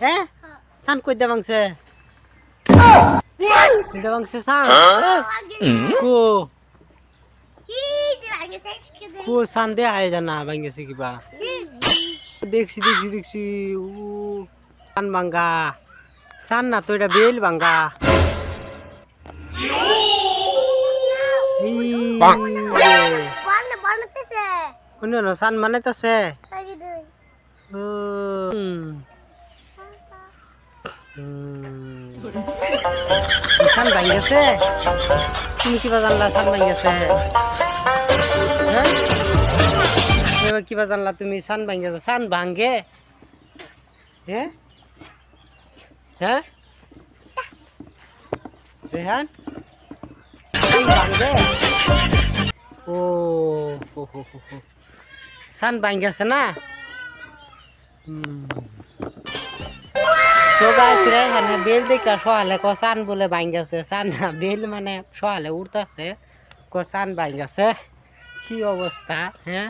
হ্যাঁ সান কই দে ভাঙছে কই দে ভাঙছে সান কো কো সান দে আয় জানা ভাঙছে কিবা দেখছি ও সান ভাঙ্গা সান না তো এটা বেল ভাঙ্গা অন্য সান মানাইতেছে সান ভাঙ্গেছে তুমি কিবা জানলা সান ভাঙ্গেছে হ্যাঁ এবার কিবা জানলা তুমি সান ভাঙ্গেছে সান ভাঙ্গে হ্যাঁ হ্যাঁ রেহান সান ভাঙ্গে ও হো হো হো হো সান ভাঙ্গেছে না তো গাইস রে মানে বেল দেখা সহালে ক সান বলে ভাঙ্গেছে সান না বেল মানে সহালে উড়তাছে ক সান ভাঙ্গেছে কি অবস্থা হ্যাঁ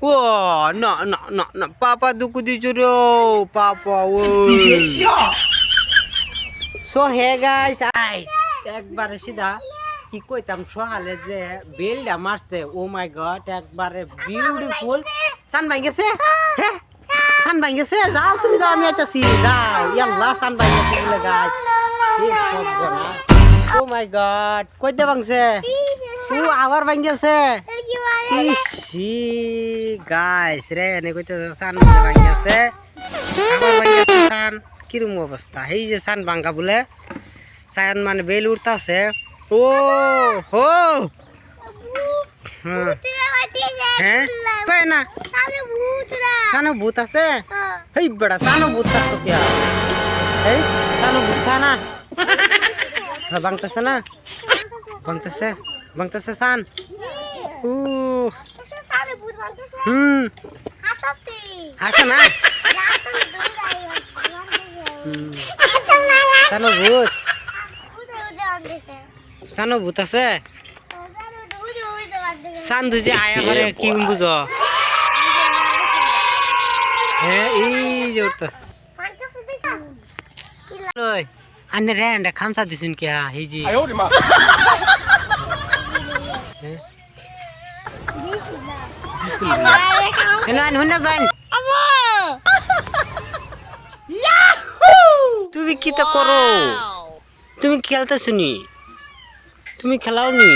Wah, nak, papa duku di juro, papa, So hey guys, একবারে সিধা কি কইতাম সহালে যে বেলটা মারছে ও মাই গড একবারে বিউটিফুল সান ভাঙেছে হ্যাঁ সান ভাঙেছে যাও তুমি যাও আমি আইতাছি যাও ইয়াল্লা সান ভাঙেছে বলে গাইস এই সব গনা ও মাই গড কই দে ভাঙছে ও আবার ভাঙেছে ইসি গাইস রে এনে কইতে সান ভাঙেছে আবার ভাঙেছে সান কিরম অবস্থা এই যে সান ভাঙা বলে সান মানে বেল উঠতাছে ও হো হ্যাঁ কই না সানো ভূত আছে হেই বড়া সানো ভূত তো কি হেই সানো ভূত না ভাঙতেছে না ভাঙতেছে সান ও আসে না সানো ভূত আছে সান দুজে আয়া করে কি বুঝ হ্যাঁ এই যে উঠতেছে আনে রে আন্ডা খামসা দিছুন কে হিজি তুমি কি তো করো তুমি খেলতে শুনি তুমি খেলাও নি